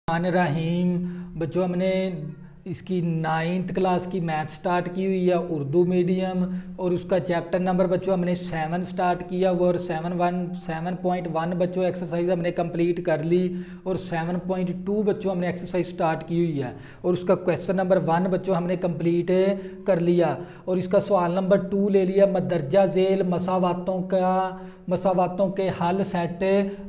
रहीम। बच्चों हमने इसकी 9th क्लास की मैथ स्टार्ट की हुई है उर्दू मीडियम, और उसका चैप्टर नंबर बच्चों हमने 7 स्टार्ट किया हुआ, और 7.1 बच्चों एक्सरसाइज हमने कंप्लीट कर ली, और 7.2 बच्चों हमने एक्सरसाइज स्टार्ट की हुई है, और उसका क्वेश्चन नंबर 1 बच्चों हमने कंप्लीट कर लिया, और इसका सवाल नंबर 2 ले लिया। मदरजा झेल मसावातों के हल सेट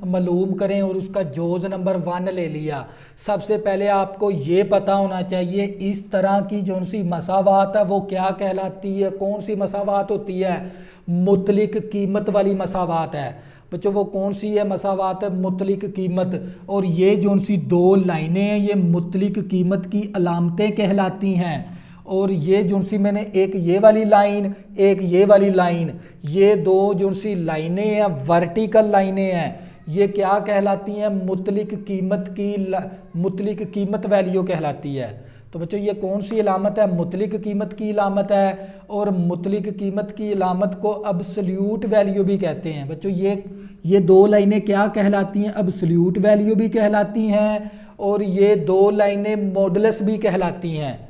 मालूम करें, और उसका जोज नंबर 1 ले लिया। सबसे पहले आपको ये पता होना चाहिए इस तरह की जो सी मसावात है वो क्या कहलाती है। कौन सी मसावात होती है? मुतलिक कीमत वाली मसावात है बच्चों। वो कौन सी है मसावात? मुतलिक कीमत। और ये जो सी 2 लाइनें हैं ये मुतलिक कीमत की अलामतें कहलाती हैं। और ये जो सी मैंने एक ये वाली लाइन एक ये वाली लाइन, ये 2 जो सी लाइनें हैं वर्टिकल लाइनें हैं, ये क्या कहलाती हैं? मुतलिक कीमत वैल्यू कहलाती है। तो बच्चों ये कौन सी अलामत है? मुतलिक कीमत की अलामत है। और मुतलिक कीमत की अलामत को अब्सोल्यूट वैल्यू भी कहते हैं। बच्चों ये 2 लाइनें क्या कहलाती हैं? अब्सोल्यूट वैल्यू भी कहलाती हैं, और ये 2 लाइनें मॉडुलस भी कहलाती हैं।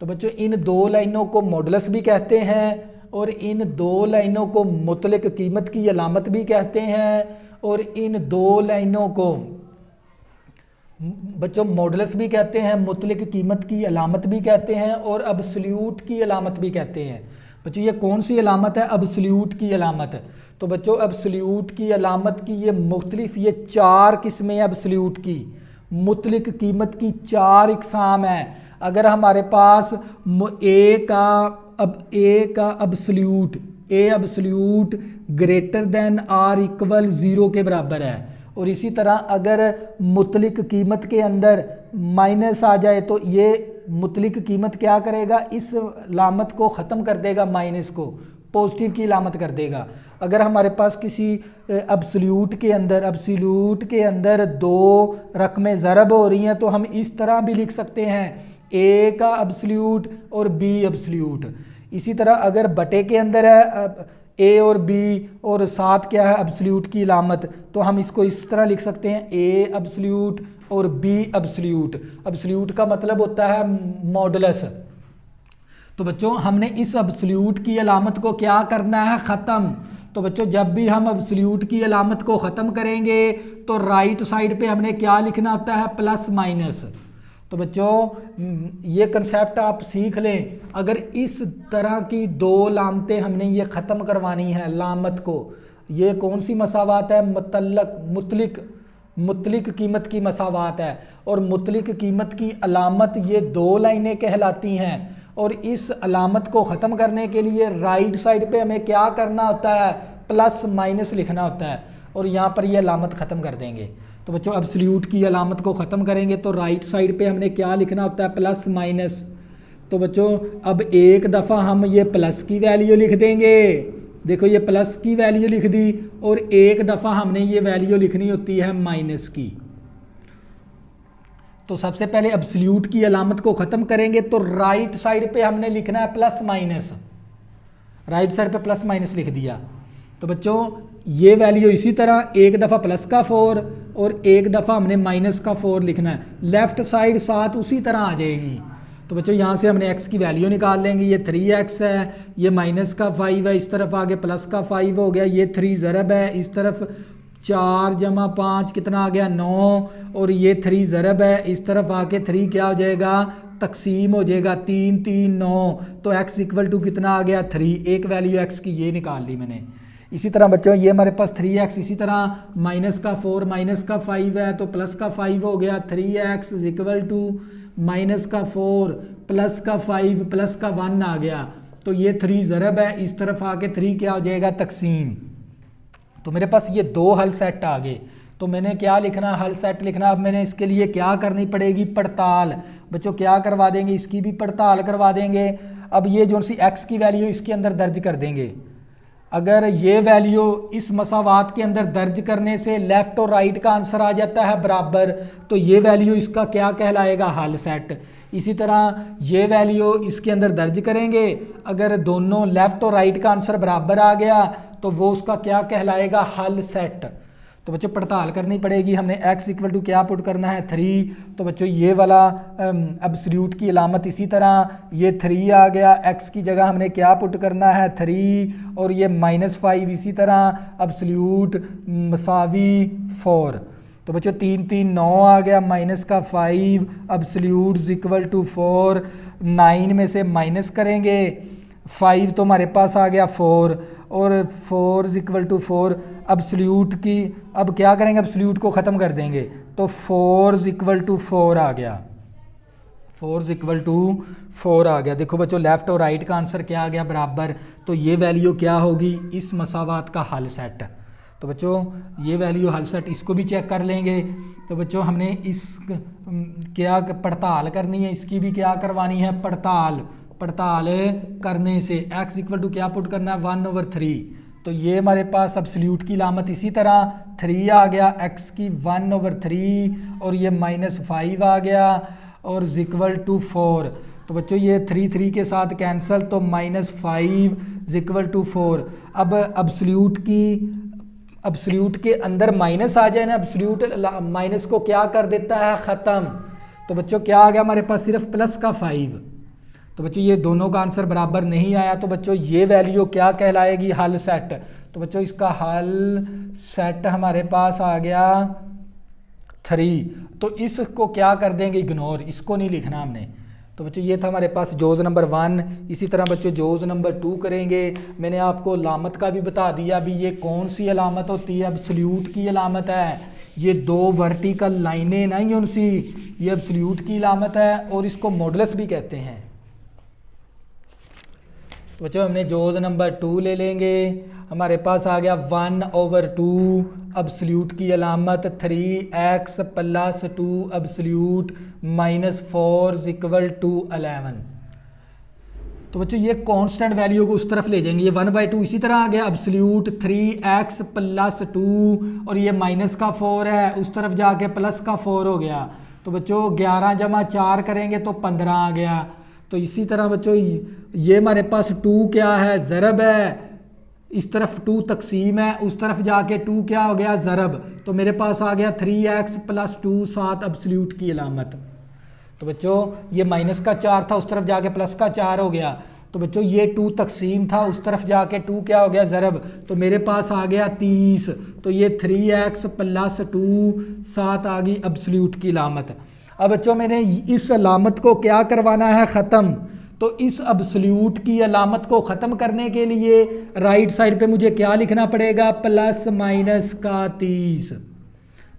तो बच्चों इन 2 लाइनों को मॉडुलस भी कहते हैं, और इन 2 लाइनों को मुतलिक कीमत की अलामत भी कहते हैं, और इन 2 लाइनों को बच्चों मॉडुलस भी कहते हैं, मुतलिक कीमत की अलामत भी कहते हैं, और अब्सोल्यूट की अलामत भी कहते हैं। बच्चों ये कौन सी अलामत है? अब्सोल्यूट की अलामत। तो बच्चों अब्सोल्यूट की अलामत की ये मुख्तलिफ 4 किस्में हैं। अब्सोल्यूट की मुतलिक कीमत की 4 इकसाम है। अगर हमारे पास ए का absolute greater than or equal 0 के बराबर है, और इसी तरह अगर मुतलिक कीमत के अंदर माइनस आ जाए तो ये मुतलिक कीमत क्या करेगा? इस लामत को ख़त्म कर देगा, माइनस को पॉजिटिव की लामत कर देगा। अगर हमारे पास किसी अब्सोल्यूट के अंदर 2 रकमें ज़रब हो रही हैं तो हम इस तरह भी लिख सकते हैं, ए का अब्सोल्यूट और बी अब्सोल्यूट। इसी तरह अगर बटे के अंदर है ए और बी और साथ क्या है? अब्सोल्यूट की अलामत, तो हम इसको इस तरह लिख सकते हैं, ए अब्सोल्यूट और बी अब्सोल्यूट। अब्सोल्यूट का मतलब होता है मॉडुलस। तो बच्चों हमने इस अब्सोल्यूट की अलामत को क्या करना है? ख़त्म। तो बच्चों जब भी हम अब्सोल्यूट की अलामत को ख़त्म करेंगे तो राइट साइड पे हमने क्या लिखना होता है? Plus minus. तो बच्चों ये कंसेप्ट आप सीख लें। अगर इस तरह की 2 लामतें हमने ये ख़त्म करवानी है लामत को, ये कौन सी मसावात है? मुतलिक कीमत की मसावात है। और मुतलिक कीमत की अलामत ये 2 लाइनें कहलाती हैं, और इस अलामत को ख़त्म करने के लिए राइट साइड पे हमें क्या करना होता है? प्लस माइनस लिखना होता है, और यहाँ पर ये अलामत ख़त्म कर देंगे। तो बच्चों अब्सोल्यूट की अलामत को ख़त्म करेंगे तो राइट साइड पे हमने क्या लिखना होता है? Plus minus. तो बच्चों अब एक दफ़ा हम ये प्लस की वैल्यू लिख देंगे, देखो ये प्लस की वैल्यू लिख दी, और एक दफ़ा हमने ये वैल्यू लिखनी होती है माइनस की। तो सबसे पहले अब्सोल्यूट की अलामत को ख़त्म करेंगे तो राइट साइड पे हमने लिखना है प्लस माइनस। राइट साइड पे प्लस माइनस लिख दिया। तो बच्चों ये वैल्यू इसी तरह एक दफ़ा प्लस का 4 और एक दफ़ा हमने माइनस का 4 लिखना है। लेफ़्ट साइड साथ उसी तरह आ जाएगी। तो बच्चों यहाँ से हमने x की वैल्यू निकाल लेंगे। ये 3x है, ये माइनस का 5 है, इस तरफ आगे प्लस का 5 हो गया, ये 3 ज़रब है, इस तरफ 4 जमा 5 कितना आ गया? 9, और ये 3 ज़रब है, इस तरफ आके 3 क्या हो जाएगा? तकसीम हो जाएगा, 3 3 9, तो x इक्वल टू कितना आ गया? 3। एक वैल्यू x की ये निकाल ली मैंने। इसी तरह बच्चों ये हमारे पास 3x, इसी तरह माइनस का 4 माइनस का 5 है तो प्लस का 5 हो गया, 3x इक्वल टू माइनस का 4 प्लस का 5 प्लस का 1 आ गया, तो ये 3 ज़रब है, इस तरफ आके 3 क्या हो जाएगा? तकसीम। तो मेरे पास ये 2 हल सेट आ गए। तो मैंने क्या लिखना? हल सेट लिखना। अब मैंने इसके लिए क्या करनी पड़ेगी? पड़ताल। बच्चों क्या करवा देंगे? इसकी भी पड़ताल करवा देंगे। अब ये जो सी x की वैल्यू इसके अंदर दर्ज कर देंगे। अगर ये वैल्यू इस मसावात के अंदर दर्ज करने से लेफ़्ट और राइट का आंसर आ जाता है बराबर, तो ये वैल्यू इसका क्या कहलाएगा? हल सेट। इसी तरह ये वैल्यू इसके अंदर दर्ज करेंगे, अगर दोनों लेफ़्ट और राइट का आंसर बराबर आ गया तो वो उसका क्या कहलाएगा? हल सेट। तो बच्चों पड़ताल करनी पड़ेगी। हमने x इक्वल टू क्या पुट करना है 3, तो बच्चों ये वाला एब्सोल्यूट की अलामत इसी तरह ये 3 आ गया, x की जगह हमने क्या पुट करना है 3 और ये -5 इसी तरह एब्सोल्यूट मसावी 4। तो बच्चों 3 3 9 आ गया, माइनस का 5 एब्सोल्यूट इक्वल टू 4। 9 में से माइनस करेंगे 5 तो हमारे पास आ गया 4 और 4 इक्वल टू 4 एब्सोल्यूट की अब क्या करेंगे एब्सोल्यूट को ख़त्म कर देंगे तो 4 इक्वल टू 4 आ गया, 4 इक्वल टू 4 आ गया। देखो बच्चों लेफ़्ट और राइट का आंसर क्या आ गया बराबर, तो ये वैल्यू क्या होगी इस मसावात का हल सेट। तो बच्चों ये वैल्यू हल सेट इसको भी चेक कर लेंगे। तो बच्चों हमने इस क्या पड़ताल करनी है, इसकी भी क्या करवानी है पड़ताल करने से x इक्वल टू क्या पुट करना है 1/3। तो ये हमारे पास एब्सोल्यूट की अलामत इसी तरह 3 आ गया, x की 1/3 और ये -5 आ गया और इक्वल टू 4। तो बच्चों ये 3 3 के साथ कैंसिल तो -5 इक्वल टू 4। अब एब्सोल्यूट के अंदर माइनस आ जाए ना, एब्सोल्यूट माइनस को क्या कर देता है ख़त्म। तो बच्चों क्या आ गया हमारे पास सिर्फ प्लस का 5। तो बच्चों ये दोनों का आंसर बराबर नहीं आया, तो बच्चों ये वैल्यू क्या कहलाएगी हल सेट। तो बच्चों इसका हल सेट हमारे पास आ गया 3। तो इसको क्या कर देंगे इग्नोर, इसको नहीं लिखना हमने। तो बच्चों ये था हमारे पास जोज़ नंबर 1। इसी तरह बच्चों जोज़ नंबर 2 करेंगे। मैंने आपको अलामत का भी बता दिया, अभी ये कौन सी अलामत होती है एब्सोल्यूट की अलामत है। ये 2 वर्टिकल लाइनें नहीं उनसी, ये एब्सोल्यूट की अलामत है और इसको मॉडुलस भी कहते हैं। तो बच्चों हमने जोज़ नंबर 2 ले लेंगे, हमारे पास आ गया 1/2 एब्सोल्यूट की अलामत 3x + 2 एब्सोल्यूट -4 इक्वल टू 11। तो बच्चों ये कांस्टेंट वैल्यू को उस तरफ ले जाएंगे, ये 1/2 इसी तरह आ गया एब्सोल्यूट 3x + 2 और ये माइनस का 4 है, उस तरफ जाके प्लस का 4 हो गया। तो बच्चों 11 + 4 करेंगे तो 15 आ गया। तो इसी तरह बच्चों ये हमारे पास 2 क्या है ज़रब है, इस तरफ 2 तकसीम है, उस तरफ जाके 2 क्या हो गया ज़रब। तो मेरे पास आ गया 3x + 2 7 एब्सोल्यूट की अलामत। तो बच्चों ये माइनस का 4 था, उस तरफ जाके प्लस का 4 हो गया। तो बच्चों ये 2 तकसीम था, उस तरफ जाके 2 क्या हो गया ज़रब। तो मेरे पास आ गया 30। तो ये 3x + 2 7 आ गई एब्सोल्यूट की अलामत। अब बच्चों मैंने इस अलामत को क्या करवाना है ख़त्म। तो इस एब्सोल्यूट की अलामत को ख़त्म करने के लिए राइट साइड पे मुझे क्या लिखना पड़ेगा +- का 30,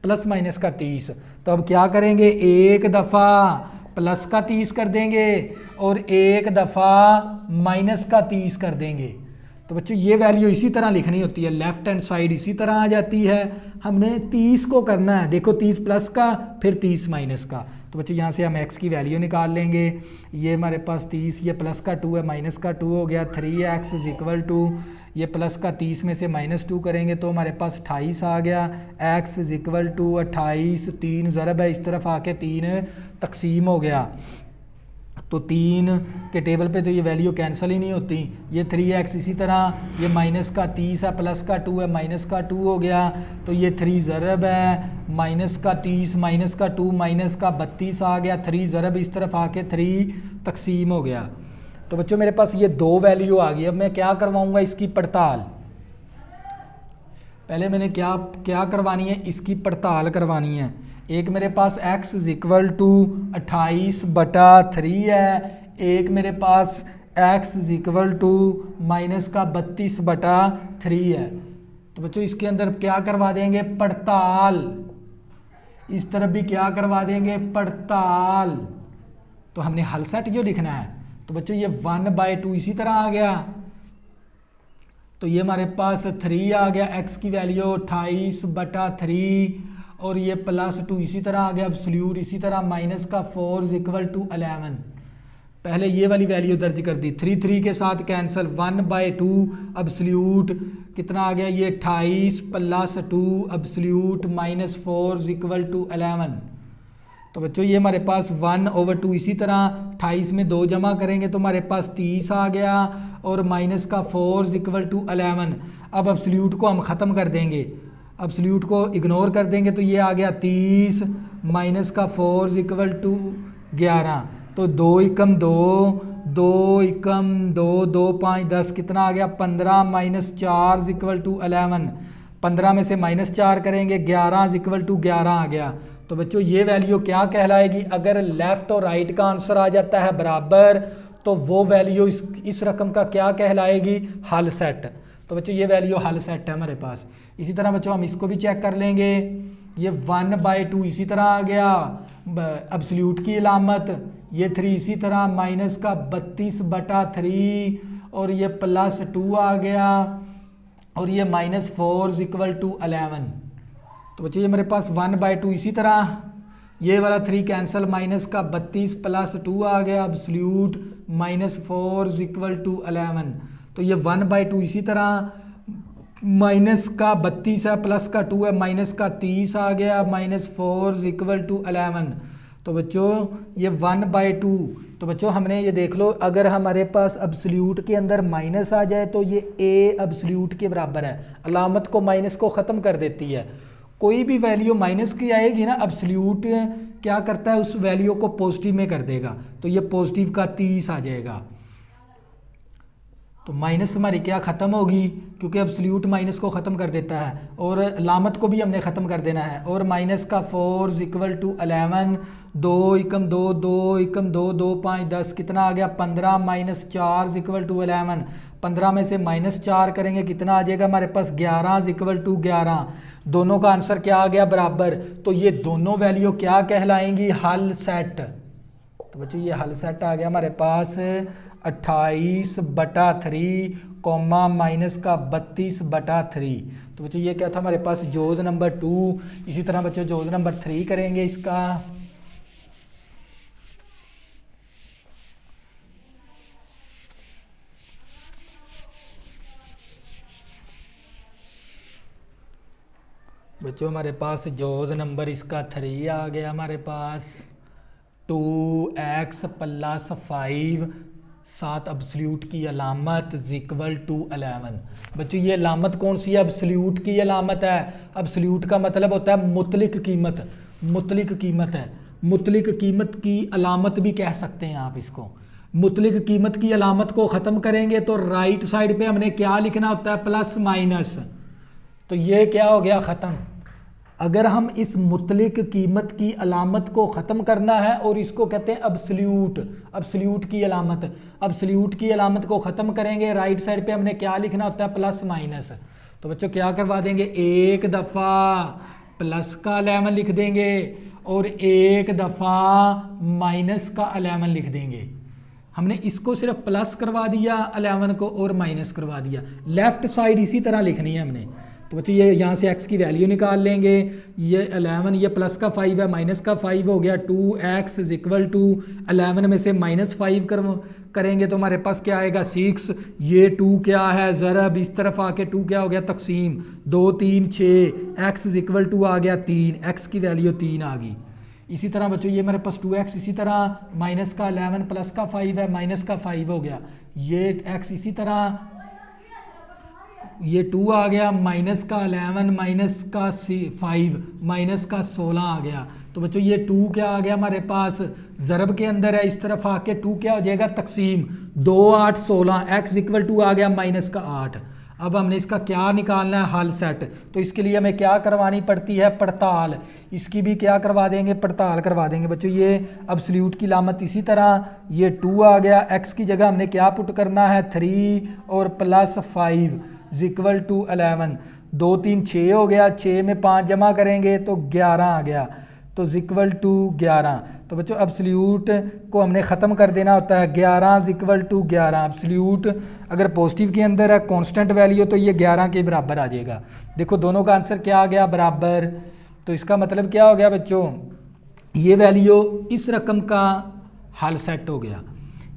+- का 30। तो अब क्या करेंगे, एक दफ़ा प्लस का 30 कर देंगे और एक दफ़ा माइनस का 30 कर देंगे। तो बच्चों ये वैल्यू इसी तरह लिखनी होती है, लेफ्ट हैंड साइड इसी तरह आ जाती है। हमने 30 को करना है, देखो 30 प्लस का फिर 30 माइनस का। तो बच्चों यहाँ से हम x की वैल्यू निकाल लेंगे। ये हमारे पास 30, ये प्लस का 2 है, माइनस का 2 हो गया। 3x इक्वल टू ये प्लस का 30 में से -2 करेंगे तो हमारे पास 28 आ गया। x इक्वल टू 28, 3 ज़रब है, इस तरफ आके 3 तकसीम हो गया। तो 3 के टेबल पे तो ये वैल्यू कैंसिल ही नहीं होती। ये 3x इसी तरह, ये माइनस का 30 है, प्लस का 2 है, माइनस का 2 हो गया। तो ये 3 ज़रब है, माइनस का 30 माइनस का 2 माइनस का 32 आ गया। 3 ज़रब इस तरफ आके 3 तकसीम हो गया। तो बच्चों मेरे पास ये 2 वैल्यू आ गई। अब मैं क्या करवाऊँगा इसकी पड़ताल। पहले मैंने क्या करवानी है, इसकी पड़ताल करवानी है। एक मेरे पास x इक्वल टू 28/3 है, एक मेरे पास x इक्वल टू -32/3 है। तो बच्चों इसके अंदर क्या करवा देंगे पड़ताल, इस तरफ भी क्या करवा देंगे पड़ताल। तो हमने हल सेट जो लिखना है, तो बच्चों ये 1/2 इसी तरह आ गया। तो ये हमारे पास 3 आ गया, x की वैल्यू 28/3 और ये +2 इसी तरह आ गया एब्सोल्यूट, इसी तरह माइनस का 4 इक्वल टू 11। पहले ये वाली वैल्यू दर्ज कर दी, 3 3 के साथ कैंसिल, 1/2 एब्सोल्यूट कितना आ गया, ये 28 + 2 एब्सोल्यूट -4 इक्वल टू 11। तो बच्चों ये हमारे पास 1/2 इसी तरह 28 में 2 जमा करेंगे तो हमारे पास 30 आ गया और माइनस का 4 इक्वल टू 11। अब एब्सोल्यूट को हम ख़त्म कर देंगे। एब्सोल्यूट को इग्नोर कर देंगे तो ये आ गया 30 माइनस का 4 इक्वल टू 11। तो 2 एकम 2, 2 एकम 2, 2 5 10 कितना आ गया 15 माइनस 4 इक्वल टू 11। 15 में से -4 करेंगे 11 इक्वल टू 11 आ गया। तो बच्चों ये वैल्यू क्या कहलाएगी? अगर लेफ्ट और राइट का आंसर आ जाता है बराबर तो वो वैल्यू इस रकम का क्या कहलाएगी? हल सेट। तो बच्चों ये वैल्यू हल सेट है हमारे पास। इसी तरह बच्चों हम इसको भी चेक कर लेंगे। ये 1/2 इसी तरह आ गया एब्सोल्यूट की अलामत, ये 3 इसी तरह माइनस का 32/3 और ये +2 आ गया और ये -4 इक्वल टू 11। तो बच्चों ये मेरे पास 1/2 इसी तरह, ये वाला 3 कैंसिल माइनस का 32 + 2 आ गया एब्सोल्यूट -4 इक्वल टू 11। तो ये 1/2 इसी तरह माइनस का 32 है प्लस का 2 है माइनस का 30 आ गया -4 इक्वल टू 11। तो बच्चों ये 1/2। तो बच्चों हमने ये देख लो, अगर हमारे पास एब्सोल्यूट के अंदर माइनस आ जाए तो ये a एब्सोल्यूट के बराबर है, अलामत को माइनस को ख़त्म कर देती है। कोई भी वैल्यू माइनस की आएगी ना, एब्सोल्यूट क्या करता है उस वैल्यू को पॉजिटिव में कर देगा। तो ये पॉजिटिव का 30 आ जाएगा। तो माइनस हमारी क्या ख़त्म होगी, क्योंकि एब्सोल्यूट माइनस को ख़त्म कर देता है और अलामत को भी हमने ख़त्म कर देना है। और माइनस का 4 इक्वल टू 11, 2 एकम 2, 2 एकम 2, 2 5 10 कितना आ गया 15 माइनस 4 इक्वल टू 11। 15 में से -4 करेंगे कितना आ जाएगा हमारे पास 11 इक्वल टू 11। दोनों का आंसर क्या आ गया बराबर। तो ये दोनों वैल्यू क्या कहलाएंगी? हल सेट। तो बच्चों ये हल सेट आ गया हमारे पास 28/3 कॉमा माइनस का 32/3। तो बच्चों ये क्या था हमारे पास जोज नंबर 2। इसी तरह बच्चों जोज नंबर 3 करेंगे इसका। बच्चों हमारे पास जोज नंबर इसका 3 आ गया हमारे पास 2x + 5 7 एब्सोल्यूट की अलामत इक्वल टू 11। बच्चों ये अलामत कौन सी है? एब्सोल्यूट की अलामत है। एब्सोल्यूट का मतलब होता है मुतलिक कीमत, मुतलिक कीमत है। मुतलिक कीमत की अलामत भी कह सकते हैं आप इसको। मुतलिक कीमत की अलामत को ख़त्म करेंगे तो राइट साइड पे हमने क्या लिखना होता है? Plus minus. तो ये क्या हो गया ख़त्म। अगर हम इस मुतलिक कीमत की अलामत को ख़त्म करना है और इसको कहते हैं एब्सोल्यूट, एब्सोल्यूट की अलामत। एब्सोल्यूट की अलामत को ख़त्म करेंगे राइट साइड पे हमने क्या लिखना होता है? Plus minus. तो बच्चों क्या करवा देंगे? एक दफ़ा प्लस का 11 लिख देंगे और एक दफ़ा माइनस का 11 लिख देंगे। हमने इसको सिर्फ प्लस करवा दिया 11 को और माइनस करवा दिया। लेफ्ट साइड इसी तरह लिखनी है हमने। तो बच्चों ये यहाँ से x की वैल्यू निकाल लेंगे। ये 11, ये प्लस का 5 है माइनस का 5 हो गया 2x इक्वल टू 11 में से -5 करेंगे तो हमारे पास क्या आएगा 6। ये 2 क्या है ज़रब, इस तरफ आके 2 क्या हो गया तकसीम, 2 3 6 x इक्वल टू आ गया 3, x की वैल्यू 3 आ गई। इसी तरह बच्चों ये मेरे पास 2x इसी तरह माइनस का 11 प्लस का 5 है माइनस का 5 हो गया। ये x इसी तरह ये 2 आ गया माइनस का 11 माइनस का 5 माइनस का 16 आ गया। तो बच्चों ये 2 क्या आ गया हमारे पास ज़रब के अंदर है, इस तरफ आके 2 क्या हो जाएगा तकसीम, 2 8 16 x इक्वल टू आ गया माइनस का 8। अब हमने इसका क्या निकालना है? हल सेट। तो इसके लिए हमें क्या करवानी पड़ती है? पड़ताल। इसकी भी क्या करवा देंगे? पड़ताल करवा देंगे। बच्चों ये एब्सोल्यूट की लामत इसी तरह, ये 2 आ गया, x की जगह हमने क्या पुट करना है 3 और प्लस 5 इक्वल टू 11। 2 3 6 हो गया, 6 में 5 जमा करेंगे तो 11 आ गया, तो इक्वल टू 11। तो बच्चों एब्सोल्यूट को हमने ख़त्म कर देना होता है 11 इक्वल टू 11। एब्सोल्यूट अगर पॉजिटिव के अंदर है कांस्टेंट वैल्यू तो ये 11 के बराबर आ जाएगा। देखो दोनों का आंसर क्या आ गया बराबर। तो इसका मतलब क्या हो गया बच्चों, ये वैल्यू इस रकम का हल सेट हो गया।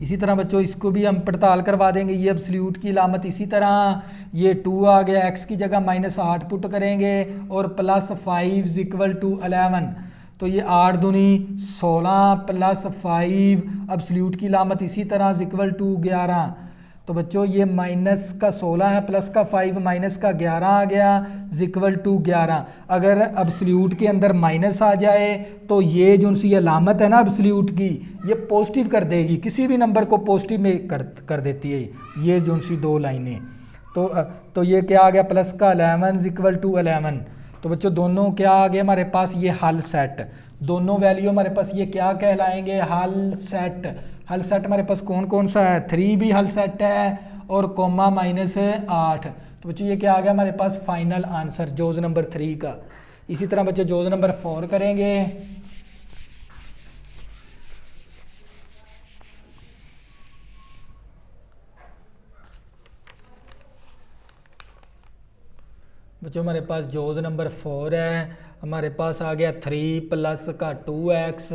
इसी तरह बच्चों इसको भी हम पड़ताल करवा देंगे। ये एब्सोल्यूट की अलामत इसी तरह, ये 2 आ गया, x की जगह -8 पुट करेंगे और प्लस 5 इक्वल टू 11। तो ये 8 दूनी 16 प्लस 5 एब्सोल्यूट की अलामत इसी तरह इक्वल टू 11। तो बच्चों ये माइनस का 16 है, प्लस का 5, माइनस का 11 आ गया इक्वल टू 11। अगर अब्सोल्यूट के अंदर माइनस आ जाए तो ये जो सी अलामत है ना अब्सोल्यूट की, ये पॉजिटिव कर देगी, किसी भी नंबर को पॉजिटिव में कर देती है ये जो सी दो लाइनें। तो ये क्या आ गया, प्लस का 11 इक्वल टू 11। तो बच्चों दोनों क्या आ गए हमारे पास, ये हल सेट, दोनों वैल्यू हमारे पास ये क्या कहलाएंगे, हल सेट। हल सेट हमारे पास कौन कौन सा है, 3 भी हल सेट है और कोमा माइनस 8। तो बच्चों ये क्या आ गया हमारे पास फाइनल आंसर जोज नंबर 3 का। इसी तरह बच्चों जोज नंबर 4 करेंगे। बच्चों हमारे पास जोज नंबर 4 है, हमारे पास आ गया 3 प्लस का 2x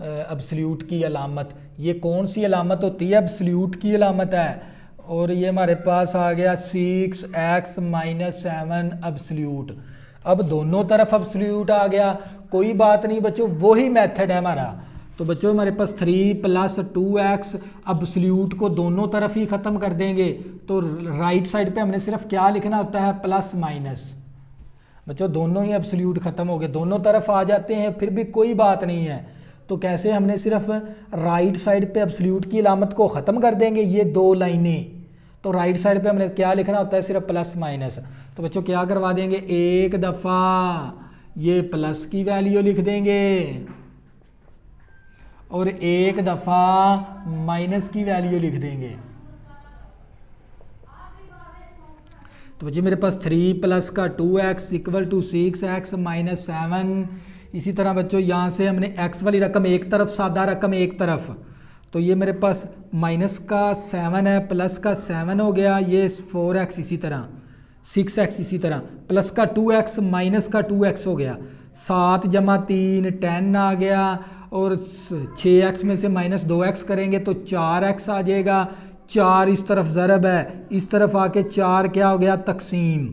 अब्सोल्यूट की अलामत। ये कौन सी अलामत होती है, अब्सोल्यूट की अलामत है। और ये हमारे पास आ गया 6x माइनस 7 अब्सोल्यूट। अब दोनों तरफ अब्सोल्यूट आ गया, कोई बात नहीं बच्चों, वही मेथड है हमारा। तो बच्चों हमारे पास 3 प्लस 2x अब्सोल्यूट को दोनों तरफ ही ख़त्म कर देंगे। तो राइट साइड पे हमने सिर्फ क्या लिखना होता है, प्लस माइनस। बच्चों दोनों ही अब्सोल्यूट ख़त्म हो गए, दोनों तरफ आ जाते हैं, फिर भी कोई बात नहीं है। तो कैसे, हमने सिर्फ राइट साइड पे अब्सोल्यूट की अलामत को ख़त्म कर देंगे, ये दो लाइनें। तो राइट साइड पे हमने क्या लिखना होता है, सिर्फ प्लस माइनस। तो बच्चों क्या करवा देंगे, एक दफ़ा ये प्लस की वैल्यू लिख देंगे और एक दफ़ा माइनस की वैल्यू लिख देंगे। तो बच्चे मेरे पास 3 प्लस का 2x equal to 6x minus 7। इसी तरह बच्चों यहाँ से हमने x वाली रकम एक तरफ, सादा रकम एक तरफ। तो ये मेरे पास माइनस का 7 है, प्लस का 7 हो गया, ये 4x इसी तरह, 6x इसी तरह, प्लस का 2x माइनस का 2x हो गया, 7 जमा 3 10 आ गया। और 6x में से माइनस 2x करेंगे तो 4x आ जाएगा। 4 इस तरफ ज़रब है, इस तरफ आके 4 क्या हो गया, तकसीम।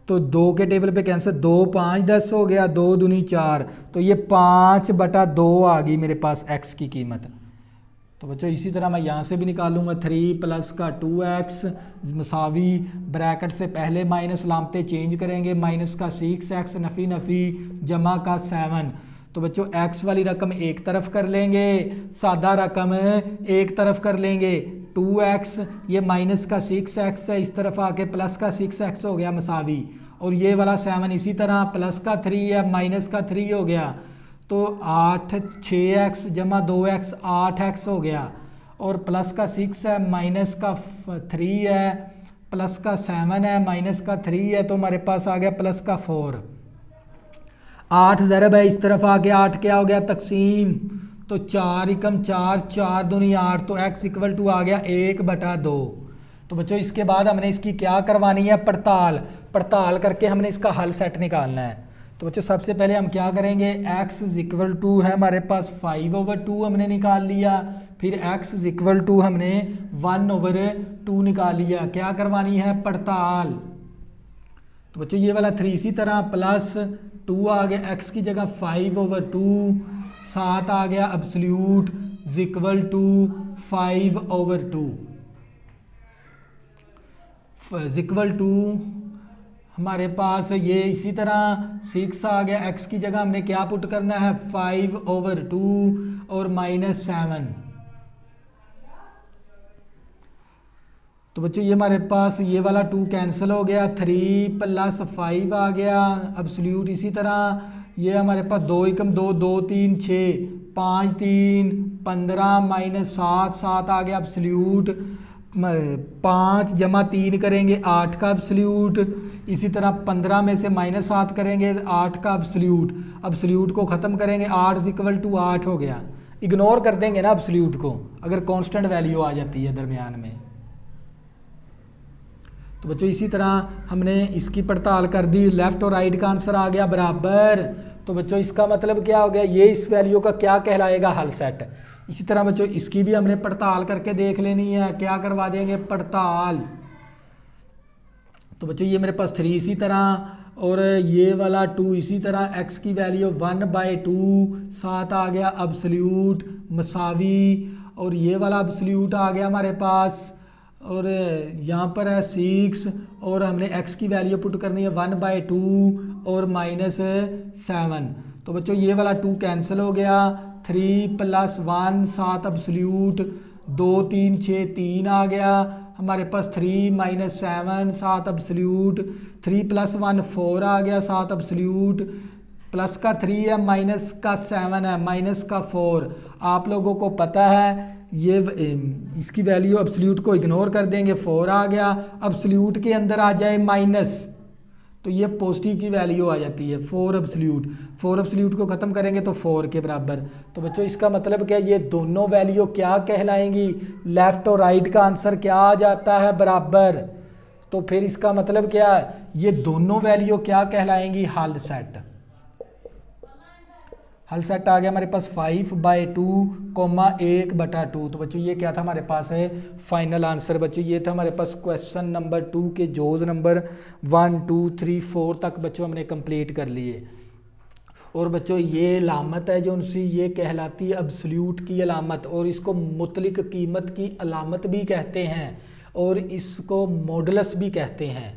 तो 2 के टेबल पे कैंसिल, 2 5 10 हो गया, 2 दूनी 4। तो ये 5/2 आ गई मेरे पास x की कीमत। तो बच्चों इसी तरह मैं यहाँ से भी निकालूंगा 3 प्लस का 2x मसावी, ब्रैकेट से पहले माइनस लामते चेंज करेंगे, माइनस का 6x नफ़ी नफ़ी जमा का 7। तो बच्चों x वाली रकम एक तरफ कर लेंगे, सादा रकम एक तरफ कर लेंगे, 2x, ये माइनस का 6x है, इस तरफ आके प्लस का 6x हो गया मसावी। और ये वाला 7 इसी तरह, प्लस का 3 है, माइनस का 3 हो गया। तो 6x जमा 2x 8x हो गया। और प्लस का 6 है, माइनस का 3 है, प्लस का 7 है, माइनस का 3 है, तो हमारे पास आ गया प्लस का 4। 8 ज़रब है, इस तरफ आके 8 क्या हो गया, तकसीम। तो 4 एकम 4, 4 दूनी 8, तो x इक्वल टू आ गया 1/2। तो बच्चों इसके बाद हमने इसकी क्या करवानी है, पड़ताल करके हमने इसका हल सेट निकालना है। तो बच्चों सबसे पहले हम क्या करेंगे, x इक्वल टू है हमारे पास 5/2 हमने निकाल लिया। फिर x इक्वल टू हमने 1/2 निकाल लिया। क्या करवानी है, पड़ताल। तो बच्चों ये वाला 3 इसी तरह, प्लस 2 आ गया, x की जगह 5/2, 7 आ गया absolute equal to 5/2 equal to हमारे पास ये इसी तरह 6 आ गया, x की जगह हमने क्या पुट करना है, 5/2 और माइनस 7। तो बच्चों ये हमारे पास ये वाला 2 कैंसिल हो गया, 3 प्लस 5 आ गया अब्सोल्यूट। इसी तरह ये हमारे पास 2 एकम 2, 2 3 6, 5 3 15 माइनस 7, 7 आ गया अब्सोल्यूट। 5 जमा 3 करेंगे 8 का अब्सोल्यूट। इसी तरह 15 में से माइनस 7 करेंगे 8 का अब्सोल्यूट। अब्सोल्यूट को ख़त्म करेंगे, 8 इक्वल टू 8 हो गया। इग्नोर कर देंगे ना अब्सोल्यूट को अगर कांस्टेंट वैल्यू आ जाती है दरमियान में। तो बच्चों इसी तरह हमने इसकी पड़ताल कर दी, लेफ़्ट और राइट का आंसर आ गया बराबर। तो बच्चों इसका मतलब क्या हो गया, ये इस वैल्यू का क्या कहलाएगा, हल सेट। इसी तरह बच्चों इसकी भी हमने पड़ताल करके देख लेनी है। क्या करवा देंगे, पड़ताल। तो बच्चों ये मेरे पास 3 इसी तरह, और ये वाला 2 इसी तरह, x की वैल्यू 1/2, 7 आ गया अब्सोल्यूट मसावी। और ये वाला अब्सोल्यूट आ गया हमारे पास और यहाँ पर है 6 और हमने x की वैल्यू पुट करनी है 1/2 और -7। तो बच्चों ये वाला 2 कैंसिल हो गया, 3 + 1 7 एब्सोल्यूट, 2 3 6 3 आ गया हमारे पास, 3 - 7 7 एब्सोल्यूट, 3 + 1 4 आ गया 7 एब्सोल्यूट, प्लस का 3 है माइनस का 7 है माइनस का 4। आप लोगों को पता है ये इसकी वैल्यू एब्सोल्यूट को इग्नोर कर देंगे, 4 आ गया, एब्सोल्यूट के अंदर आ जाए माइनस तो ये पॉजिटिव की वैल्यू आ जाती है 4 एब्सोल्यूट। 4 एब्सोल्यूट को ख़त्म करेंगे तो 4 के बराबर। तो बच्चों इसका मतलब क्या, ये दोनों वैल्यू क्या कहलाएंगी, लेफ़्ट और राइट का आंसर क्या आ जाता है बराबर। तो फिर इसका मतलब क्या है, ये दोनों वैल्यू क्या कहलाएंगी, हल सेट। हल सेट आ गया हमारे पास 5/2, 1/2। तो बच्चों ये क्या था हमारे पास है फाइनल आंसर। बच्चों ये था हमारे पास क्वेश्चन नंबर 2 के जोज नंबर 1 2 3 4 तक बच्चों हमने कंप्लीट कर लिए। और बच्चों ये अलामत है जो उनसे ये कहलाती है एब्सोल्यूट की अलामत, और इसको मुतलिक कीमत की अलामत भी कहते हैं और इसको मॉडुलस भी कहते हैं।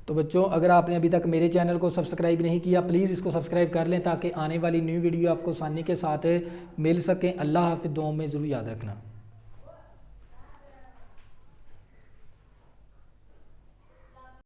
तो बच्चों अगर आपने अभी तक मेरे चैनल को सब्सक्राइब नहीं किया, प्लीज़ इसको सब्सक्राइब कर लें ताकि आने वाली न्यू वीडियो आपको आसानी के साथ मिल सकें। अल्लाह हाफ़िज़, दुआओं में ज़रूर याद रखना।